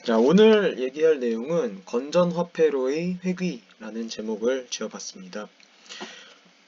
자, 오늘 얘기할 내용은 건전화폐로의 회귀라는 제목을 지어봤습니다.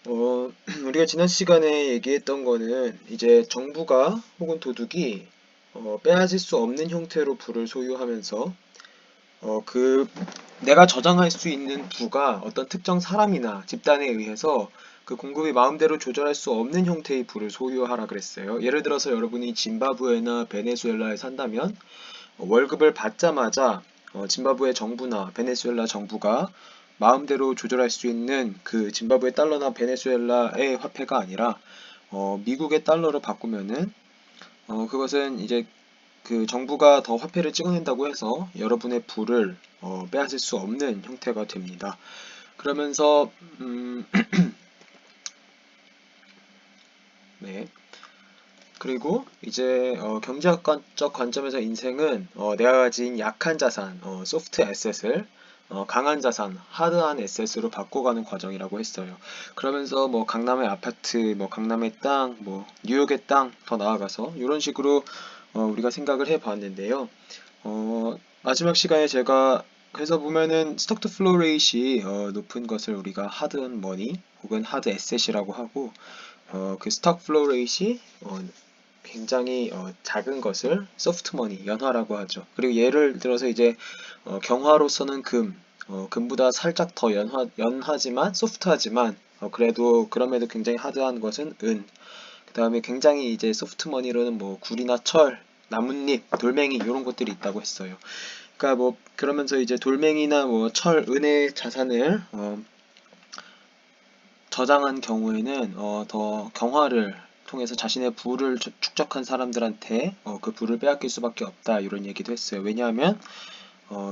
우리가 지난 시간에 얘기했던 거는 이제 정부가 혹은 도둑이 빼앗을 수 없는 형태로 부를 소유하면서 그 내가 저장할 수 있는 부가 어떤 특정 사람이나 집단에 의해서 그 공급이 마음대로 조절할 수 없는 형태의 부를 소유하라 그랬어요. 예를 들어서 여러분이 짐바브웨나 베네수엘라에 산다면 월급을 받자마자 짐바브웨 정부나 베네수엘라 정부가 마음대로 조절할 수 있는 그 짐바브웨 달러나 베네수엘라의 화폐가 아니라 미국의 달러로 바꾸면은 그것은 이제 그 정부가 더 화폐를 찍어낸다고 해서 여러분의 부를 빼앗을 수 없는 형태가 됩니다. 그러면서 네. 그리고 이제 경제학적 관점에서 인생은 내가 가진 약한 자산, 소프트 에셋을 강한 자산, 하드한 에셋으로 바꿔가는 과정이라고 했어요. 그러면서 뭐 강남의 아파트, 뭐 강남의 땅, 뭐 뉴욕의 땅 더 나아가서 이런 식으로 우리가 생각을 해봤는데요. 마지막 시간에 제가 그래서 보면은 스톡 투 플로우 레이시 높은 것을 우리가 하드 머니 혹은 하드 에셋이라고 하고 그 스톡 플로우 레이시 굉장히 작은 것을 소프트 머니, 연화라고 하죠. 그리고 예를 들어서 이제 경화로서는 금보다 살짝 더 연하지만 소프트하지만 그래도 그럼에도 굉장히 하드한 것은 은. 그 다음에 굉장히 이제 소프트 머니로는 뭐 구리나 철, 나뭇잎, 돌멩이 이런 것들이 있다고 했어요. 그러니까 뭐 그러면서 이제 돌멩이나 뭐 철, 은의 자산을 저장한 경우에는 더 경화를 통해서 자신의 부를 축적한 사람들한테 그 부를 빼앗길 수밖에 없다 이런 얘기도 했어요. 왜냐하면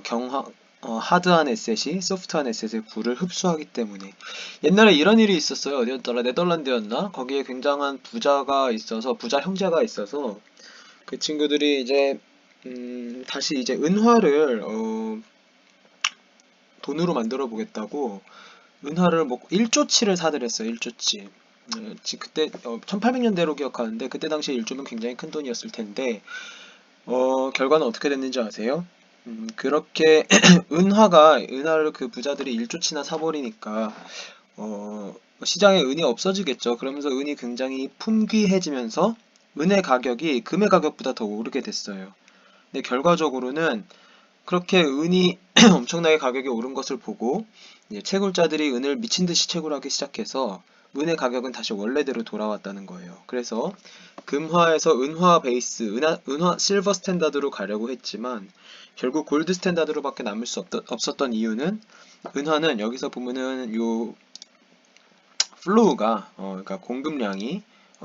경화 하드한 에셋이 소프트한 에셋의 부를 흡수하기 때문에 옛날에 이런 일이 있었어요. 어디였더라? 네덜란드였나? 거기에 굉장한 부자가 있어서 부자 형제가 있어서 그 친구들이 이제 다시 이제 은화를 돈으로 만들어 보겠다고 은하를 뭐 1조치를 사들였어요. 1조치. 그때 1800년대로 기억하는데 그때 당시에 1조는 굉장히 큰 돈이었을 텐데 결과는 어떻게 됐는지 아세요? 그렇게 은하를 그 부자들이 1조치나 사버리니까 시장에 은이 없어지겠죠. 그러면서 은이 굉장히 품귀해지면서 은의 가격이 금의 가격보다 더 오르게 됐어요. 근데 결과적으로는 그렇게 은이 엄청나게 가격이 오른 것을 보고 이제 채굴자들이 은을 미친 듯이 채굴하기 시작해서 은의 가격은 다시 원래대로 돌아왔다는 거예요. 그래서 금화에서 은화 베이스, 은화 실버 스탠다드로 가려고 했지만 결국 골드 스탠다드로밖에 남을 수 없었던 이유는 은화는 여기서 보면은 요 플로우가 그러니까 공급량이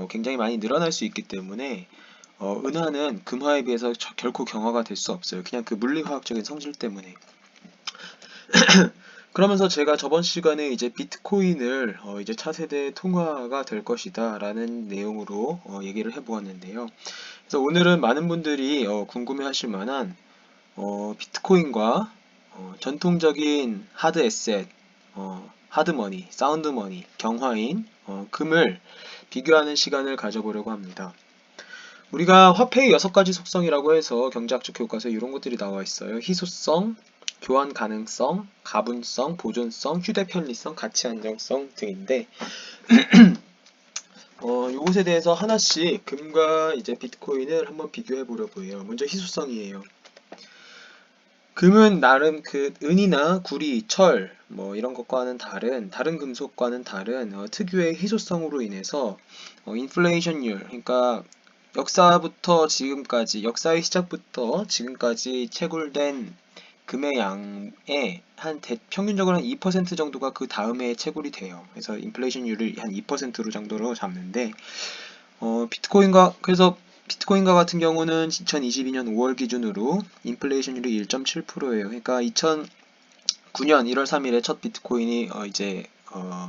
굉장히 많이 늘어날 수 있기 때문에 은화는 금화에 비해서 결코 경화가 될 수 없어요. 그냥 그 물리화학적인 성질 때문에. 그러면서 제가 저번 시간에 이제 비트코인을 이제 차세대 통화가 될 것이다 라는 내용으로 얘기를 해보았는데요. 그래서 오늘은 많은 분들이 궁금해 하실 만한 비트코인과 전통적인 하드 에셋, 하드머니, 사운드머니, 경화인, 금을 비교하는 시간을 가져보려고 합니다. 우리가 화폐의 6가지 속성이라고 해서 경제학적 교과서에 이런 것들이 나와 있어요. 희소성, 교환 가능성, 가분성, 보존성, 휴대 편리성, 가치 안정성 등인데 요것에 대해서 하나씩 금과 이제 비트코인을 한번 비교해 보려고 해요. 먼저 희소성이에요. 금은 나름 그 은이나 구리, 철, 뭐 이런 것과는 다른 금속과는 다른 특유의 희소성으로 인해서 인플레이션율, 그러니까 역사부터 지금까지, 역사의 시작부터 지금까지 채굴된 금의 양의 평균적으로 한 2% 정도가 그 다음에 채굴이 돼요. 그래서 인플레이션율을 한 2% 정도로 잡는데 그래서 비트코인과 같은 경우는 2022년 5월 기준으로 인플레이션율이 1.7%예요. 그러니까 2009년 1월 3일에 첫 비트코인이 이제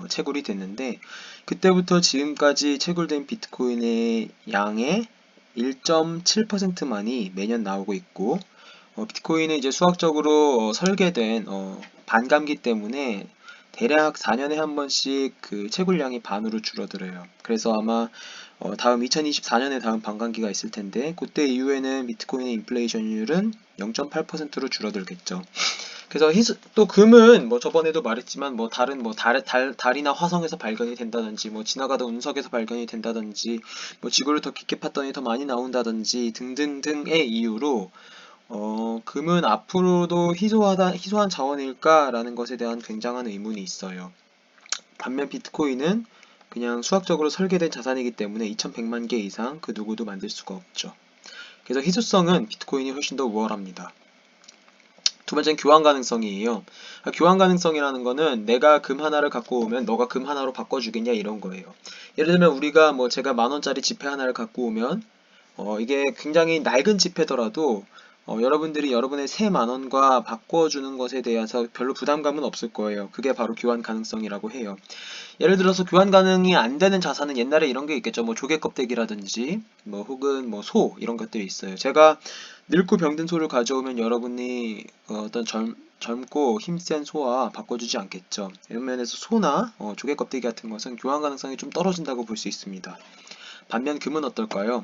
채굴이 됐는데 그때부터 지금까지 채굴된 비트코인의 양의 1.7%만이 매년 나오고 있고 비트코인은 이제 수학적으로 설계된 반감기 때문에 대략 4년에 한 번씩 그 채굴량이 반으로 줄어들어요. 그래서 아마 다음 2024년에 다음 반감기가 있을 텐데 그때 이후에는 비트코인의 인플레이션율은 0.8%로 줄어들겠죠. 그래서 또 금은 뭐 저번에도 말했지만 뭐 다른 뭐 달이나 화성에서 발견이 된다든지 뭐 지나가던 운석에서 발견이 된다든지 뭐 지구를 더 깊게 팠더니 더 많이 나온다든지 등등등의 이유로 금은 앞으로도 희소한 자원일까라는 것에 대한 굉장한 의문이 있어요. 반면 비트코인은 그냥 수학적으로 설계된 자산이기 때문에 2100만 개 이상 그 누구도 만들 수가 없죠. 그래서 희소성은 비트코인이 훨씬 더 우월합니다. 두 번째는 교환 가능성이에요. 교환 가능성이라는 거는 내가 금 하나를 갖고 오면 너가 금 하나로 바꿔주겠냐 이런 거예요. 예를 들면 우리가 뭐 제가 10,000원짜리 지폐 하나를 갖고 오면 이게 굉장히 낡은 지폐더라도 여러분들이 여러분의 새 10,000원과 바꿔주는 것에 대해서 별로 부담감은 없을 거예요. 그게 바로 교환 가능성이라고 해요. 예를 들어서 교환 가능이 안 되는 자산은 옛날에 이런 게 있겠죠. 뭐 조개 껍데기라든지 뭐 혹은 뭐 소 이런 것들이 있어요. 제가 늙고 병든 소를 가져오면 여러분이 어떤 젊고 힘센 소와 바꿔주지 않겠죠. 이런 면에서 소나 조개 껍데기 같은 것은 교환 가능성이 좀 떨어진다고 볼 수 있습니다. 반면 금은 어떨까요?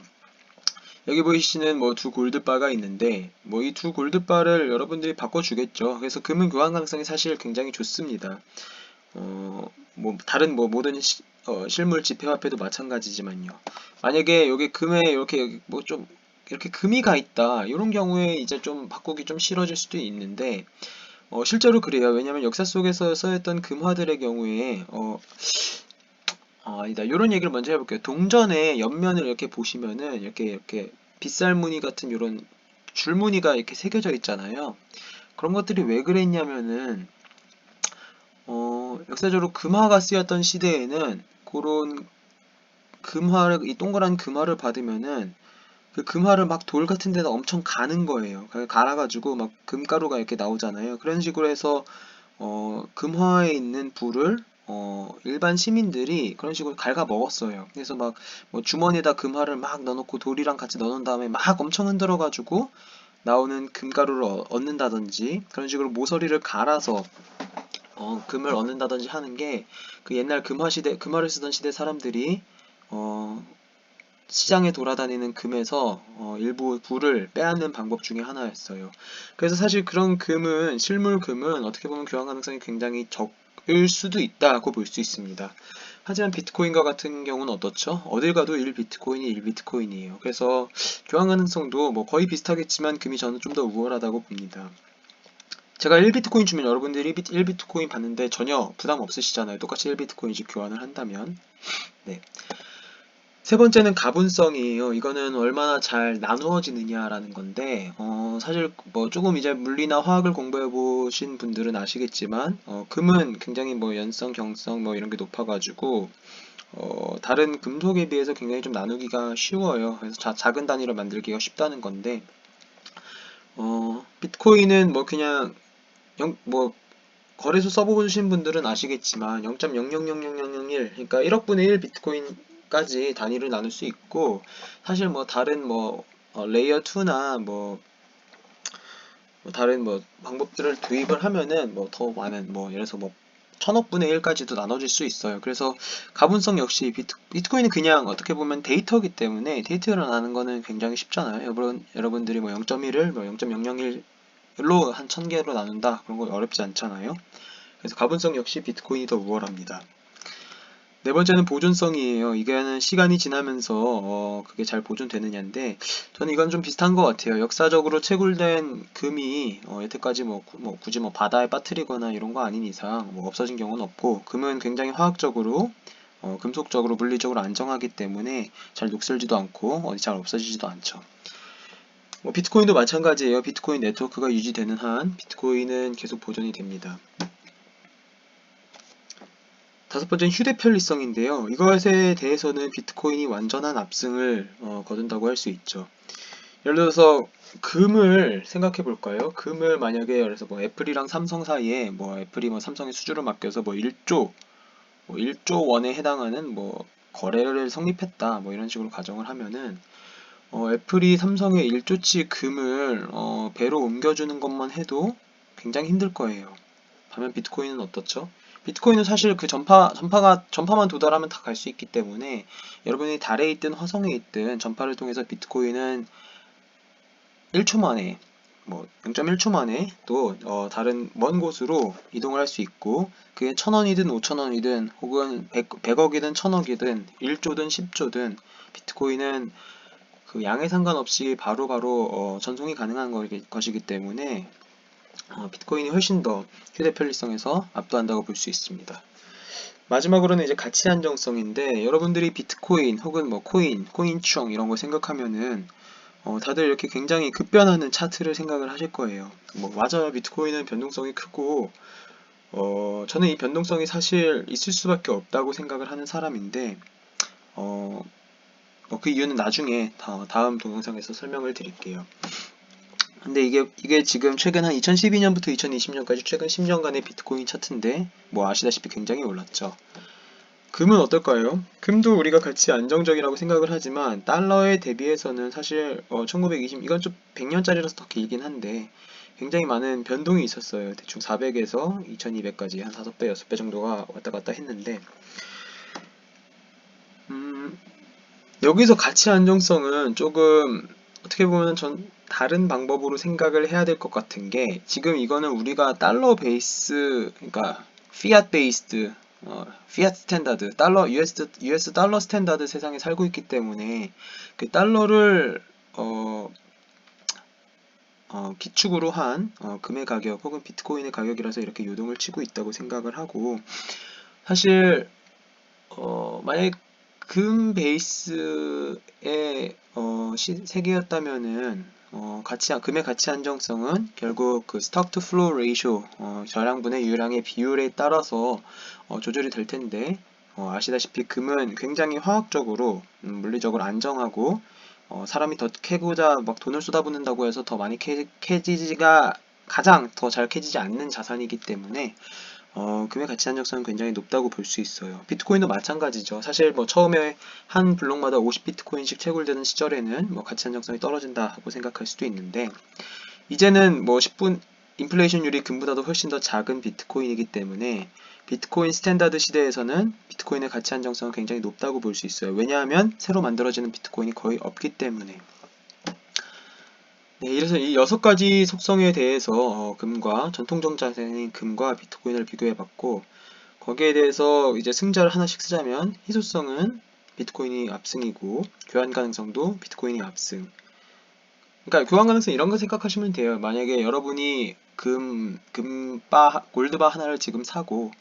여기 보이시는 뭐 두 골드바가 있는데 뭐 이 두 골드바를 여러분들이 바꿔주겠죠. 그래서 금은 교환 가능성이 사실 굉장히 좋습니다. 뭐 다른 뭐 모든 실물 지폐화폐도 마찬가지지만요. 만약에 여기 금에 이렇게 뭐 좀 이렇게 금이 가 있다 이런 경우에 이제 좀 바꾸기 좀 싫어질 수도 있는데 실제로 그래요. 왜냐하면 역사 속에서 쓰였던 금화들의 경우에 아니다. 이런 얘기를 먼저 해볼게요. 동전의 옆면을 이렇게 보시면은 이렇게 빗살무늬 같은 이런 줄무늬가 이렇게 새겨져 있잖아요. 그런 것들이 왜 그랬냐면은 역사적으로 금화가 쓰였던 시대에는 그런 이 동그란 금화를 받으면은 그 금화를 막 돌 같은 데다 엄청 가는 거예요. 갈아가지고 막 금가루가 이렇게 나오잖아요. 그런 식으로 해서 금화에 있는 불을 일반 시민들이 그런 식으로 갉아 먹었어요. 그래서 막 뭐 주머니에다 금화를 막 넣어놓고 돌이랑 같이 넣어놓은 다음에 막 엄청 흔들어가지고 나오는 금가루를 얻는다든지 그런 식으로 모서리를 갈아서 금을 얻는다든지 하는 게 그 옛날 금화를 쓰던 시대 사람들이 어, 시장에 돌아다니는 금에서 일부 부를 빼앗는 방법 중에 하나였어요. 그래서 사실 그런 금은 실물 금은 어떻게 보면 교환 가능성이 굉장히 적을 수도 있다고 볼 수 있습니다. 하지만 비트코인과 같은 경우는 어떻죠? 어딜 가도 1비트코인이 1비트코인이에요. 그래서 교환 가능성도 뭐 거의 비슷하겠지만 금이 저는 좀 더 우월하다고 봅니다. 제가 1비트코인 주면 여러분들이 1비트코인 받는데 전혀 부담 없으시잖아요. 똑같이 1비트코인씩 교환을 한다면. 네. 세 번째는 가분성이에요. 이거는 얼마나 잘 나누어지느냐라는 건데, 사실 뭐 조금 이제 물리나 화학을 공부해 보신 분들은 아시겠지만, 금은 굉장히 뭐 연성, 경성 뭐 이런 게 높아가지고, 다른 금속에 비해서 굉장히 좀 나누기가 쉬워요. 그래서 작은 단위로 만들기가 쉽다는 건데, 비트코인은 뭐 그냥 뭐 거래소 써보신 분들은 아시겠지만 0.000001 그러니까 1억 분의 1 비트코인까지 단위를 나눌 수 있고 사실 뭐 다른 뭐 레이어 2나 뭐 다른 뭐 방법들을 도입을 하면은 뭐 더 많은 뭐 예를 들어서 뭐 1000억 분의 1까지도 나눠질 수 있어요. 그래서 가분성 역시 비트코인은 그냥 어떻게 보면 데이터기 때문에 데이터를 나누는 거는 굉장히 쉽잖아요. 여러분들이 뭐 0.1을 뭐 0.001로 한 1000개로 나눈다 그런 거 어렵지 않잖아요. 그래서 가분성 역시 비트코인이 더 우월합니다. 네 번째는 보존성이에요. 이거는 시간이 지나면서 그게 잘 보존되느냐인데 저는 이건 좀 비슷한 것 같아요. 역사적으로 채굴된 금이 여태까지 굳이 뭐 바다에 빠뜨리거나 이런 거 아닌 이상 뭐 없어진 경우는 없고 금은 굉장히 화학적으로 금속적으로 물리적으로 안정하기 때문에 잘 녹슬지도 않고 어디 잘 없어지지도 않죠. 뭐 비트코인도 마찬가지예요. 비트코인 네트워크가 유지되는 한 비트코인은 계속 보존이 됩니다. 다섯 번째는 휴대 편리성인데요. 이것에 대해서는 비트코인이 완전한 압승을 거둔다고 할 수 있죠. 예를 들어서 금을 생각해 볼까요? 금을 만약에 예를 들어서 뭐 애플이랑 삼성 사이에 뭐 애플이 뭐 삼성에 수주를 맡겨서 뭐 1조 원에 해당하는 뭐 거래를 성립했다 뭐 이런 식으로 가정을 하면은 애플이 삼성에 1조치 금을 배로 옮겨주는 것만 해도 굉장히 힘들 거예요. 반면 비트코인은 어떻죠? 비트코인은 사실 그 전파만 도달하면 다 갈 수 있기 때문에 여러분이 달에 있든 화성에 있든 전파를 통해서 비트코인은 1초 만에, 뭐 0.1초 만에 또 다른 먼 곳으로 이동을 할 수 있고, 그게 1000원이든 5000원이든 혹은 100억이든 1000억이든 1조든 10조든 비트코인은 그 양에 상관없이 바로바로 전송이 가능한 것이기 때문에 비트코인이 훨씬 더 휴대 편리성에서 압도한다고 볼 수 있습니다. 마지막으로는 이제 가치 안정성인데, 여러분들이 비트코인 혹은 뭐 코인충 이런 거 생각하면은 다들 이렇게 굉장히 급변하는 차트를 생각을 하실 거예요. 뭐 맞아요. 비트코인은 변동성이 크고 저는 이 변동성이 사실 있을 수밖에 없다고 생각을 하는 사람인데 그 이유는 나중에 다음 동영상에서 설명을 드릴게요. 근데 이게 지금 최근 한 2012년부터 2020년까지 최근 10년간의 비트코인 차트인데, 뭐 아시다시피 굉장히 올랐죠. 금은 어떨까요? 금도 우리가 가치 안정적이라고 생각을 하지만 달러에 대비해서는 사실 1920, 이건 좀 100년짜리라서 더 길긴 한데 굉장히 많은 변동이 있었어요. 대충 400에서 2200까지 한 5배, 6배 정도가 왔다 갔다 했는데 음, 여기서 가치 안정성은 조금 어떻게 보면 전 다른 방법으로 생각을 해야 될 것 같은 게, 지금 이거는 우리가 달러 베이스, 그러니까 피앗 베이스드, 피앗 스탠다드, US 달러 스탠다드 세상에 살고 있기 때문에 그 달러를 어, 기축으로 한 금의 가격 혹은 비트코인의 가격이라서 이렇게 요동을 치고 있다고 생각을 하고, 사실 만약에 금 베이스의 세계였다면은 금의 가치 안정성은 결국 그 스톡 투 플로우 레이쇼, 저량분의 유량의 비율에 따라서 조절이 될 텐데, 아시다시피 금은 굉장히 화학적으로 물리적으로 안정하고, 사람이 더 캐고자 막 돈을 쏟아붓는다고 해서 더 많이 캐지가 가장 더 잘 캐지지 않는 자산이기 때문에 금의 가치 안정성은 굉장히 높다고 볼 수 있어요. 비트코인도 마찬가지죠. 사실 뭐 처음에 한 블록마다 50비트코인씩 채굴되는 시절에는 뭐 가치 안정성이 떨어진다고 생각할 수도 있는데, 이제는 뭐 10분 인플레이션율이 금보다도 훨씬 더 작은 비트코인이기 때문에 비트코인 스탠다드 시대에서는 비트코인의 가치 안정성은 굉장히 높다고 볼 수 있어요. 왜냐하면 새로 만들어지는 비트코인이 거의 없기 때문에. 네, 이래서 이 6가지 속성에 대해서 금과 전통적 자산인 금과 비트코인을 비교해봤고, 거기에 대해서 이제 승자를 하나씩 쓰자면 희소성은 비트코인이 압승이고 교환 가능성도 비트코인이 압승. 그러니까 교환 가능성 이런 거 생각하시면 돼요. 만약에 여러분이 골드바 하나를 지금 사고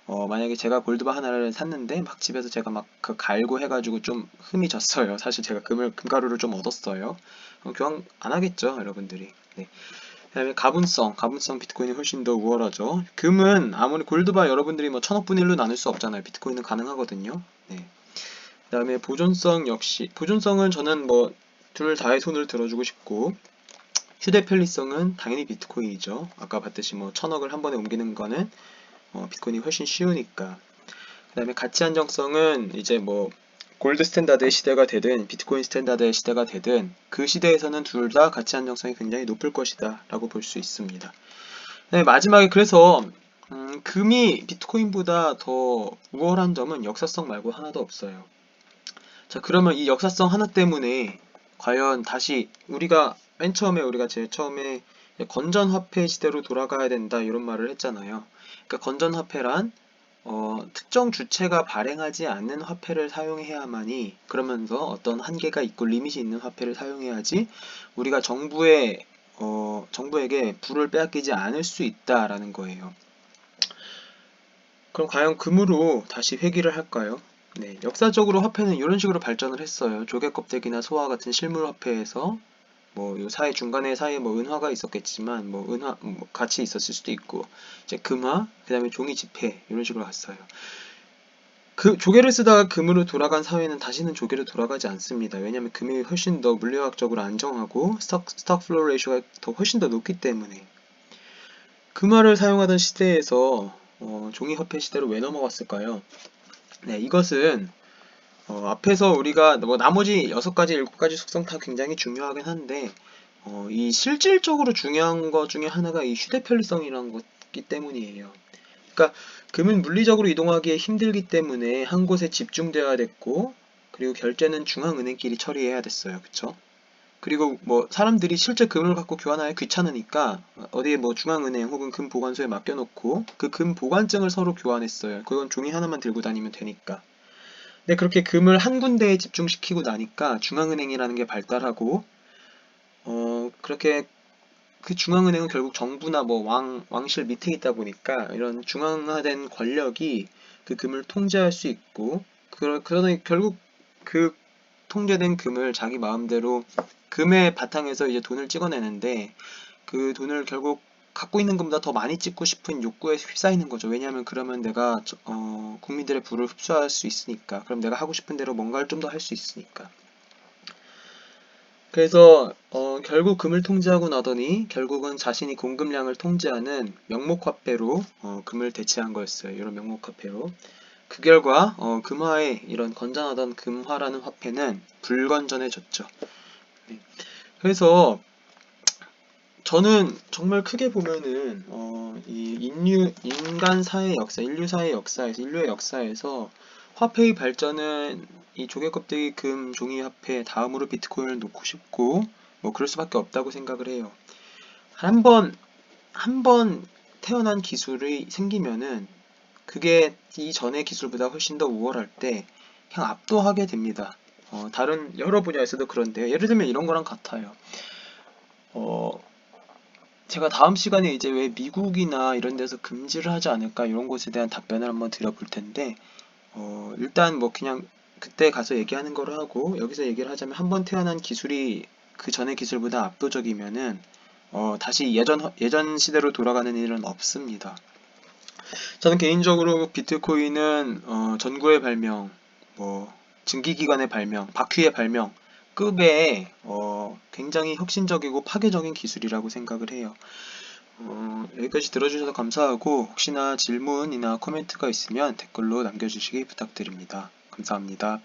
만약에 제가 골드바 하나를 샀는데 막 집에서 제가 막 그 갈고 해가지고 좀 흠이 졌어요. 사실 제가 금가루를 좀 얻었어요. 교환 안 하겠죠, 여러분들이. 네. 그다음에 가분성 비트코인이 훨씬 더 우월하죠. 금은 아무리 골드바 여러분들이 뭐 1000억 분의 1로 나눌 수 없잖아요. 비트코인은 가능하거든요. 네. 그다음에 보존성 역시, 보존성은 저는 뭐 둘 다의 손을 들어주고 싶고, 휴대 편리성은 당연히 비트코인이죠. 아까 봤듯이 뭐 1000억을 한 번에 옮기는 거는 비트코인이 훨씬 쉬우니까. 그다음에 가치 안정성은 이제 뭐 골드 스탠다드의 시대가 되든 비트코인 스탠다드의 시대가 되든 그 시대에서는 둘 다 가치 안정성이 굉장히 높을 것이다 라고 볼 수 있습니다. 네, 마지막에 그래서 금이 비트코인보다 더 우월한 점은 역사성 말고 하나도 없어요. 자, 그러면 이 역사성 하나 때문에 과연 다시 우리가 제일 처음에 건전화폐 시대로 돌아가야 된다 이런 말을 했잖아요. 그러니까 건전화폐란 특정 주체가 발행하지 않는 화폐를 사용해야만이, 그러면서 어떤 한계가 있고 리밋이 있는 화폐를 사용해야지 우리가 정부에게 부를 빼앗기지 않을 수 있다라는 거예요. 그럼 과연 금으로 다시 회귀를 할까요? 네, 역사적으로 화폐는 이런 식으로 발전을 했어요. 조개껍데기나 소화 같은 실물 화폐에서 뭐 요 사이에 뭐 은화가 있었겠지만 뭐 은화 같이 있었을 수도 있고, 이제 금화, 그다음에 종이 지폐 이런 식으로 갔어요. 그 조개를 쓰다가 금으로 돌아간 사회는 다시는 조개로 돌아가지 않습니다. 왜냐하면 금이 훨씬 더 물리학적으로 안정하고 스톡 플로우 레이쇼가 훨씬 더 높기 때문에. 금화를 사용하던 시대에서 종이 화폐 시대로 왜 넘어갔을까요? 네, 이것은 앞에서 우리가 뭐 나머지 6가지, 7가지 속성 다 굉장히 중요하긴 한데 이 실질적으로 중요한 것 중에 하나가 이 휴대 편리성이라는 거기 때문이에요. 그러니까 금은 물리적으로 이동하기에 힘들기 때문에 한 곳에 집중되어야 됐고, 그리고 결제는 중앙은행끼리 처리해야 됐어요. 그쵸? 그리고 뭐 사람들이 실제 금을 갖고 교환하기 귀찮으니까 어디에 뭐 중앙은행 혹은 금보관소에 맡겨놓고 그 금보관증을 서로 교환했어요. 그건 종이 하나만 들고 다니면 되니까. 근데 그렇게 금을 한 군데에 집중시키고 나니까 중앙은행이라는 게 발달하고 그렇게 그 중앙은행은 결국 정부나 뭐 왕실 밑에 있다 보니까 이런 중앙화된 권력이 그 금을 통제할 수 있고 그러니 결국 그 통제된 금을 자기 마음대로 금의 바탕에서 이제 돈을 찍어내는데 그 돈을 결국 갖고 있는 것보다 더 많이 찍고 싶은 욕구에 휩싸이는 거죠. 왜냐하면 그러면 내가 국민들의 부를 흡수할 수 있으니까. 그럼 내가 하고 싶은 대로 뭔가를 좀 더 할 수 있으니까. 그래서 결국 금을 통제하고 나더니 결국은 자신이 공급량을 통제하는 명목화폐로 금을 대체한 거였어요. 이런 명목화폐로. 그 결과 금화의 이런 건전하던 금화라는 화폐는 불건전해졌죠. 네. 그래서 저는 정말 크게 보면은 이 인간 사회 역사, 인류 사회 역사에서 인류의 역사에서 화폐의 발전은 이 조개껍데기 금 종이 화폐 다음으로 비트코인을 놓고 싶고 뭐 그럴 수밖에 없다고 생각을 해요. 한 번 태어난 기술이 생기면은 그게 이전의 기술보다 훨씬 더 우월할 때 그냥 압도하게 됩니다. 다른 여러 분야에서도 그런데요. 예를 들면 이런 거랑 같아요. 어, 제가 다음 시간에 이제 왜 미국이나 이런 데서 금지를 하지 않을까 이런 것에 대한 답변을 한번 드려볼 텐데 일단 뭐 그냥 그때 가서 얘기하는 거로 하고 여기서 얘기를 하자면 한 번 태어난 기술이 그 전의 기술보다 압도적이면은 다시 예전 시대로 돌아가는 일은 없습니다. 저는 개인적으로 비트코인은 전구의 발명, 뭐 증기기관의 발명, 바퀴의 발명 급의 굉장히 혁신적이고 파괴적인 기술이라고 생각을 해요. 여기까지 들어주셔서 감사하고 혹시나 질문이나 코멘트가 있으면 댓글로 남겨주시기 부탁드립니다. 감사합니다.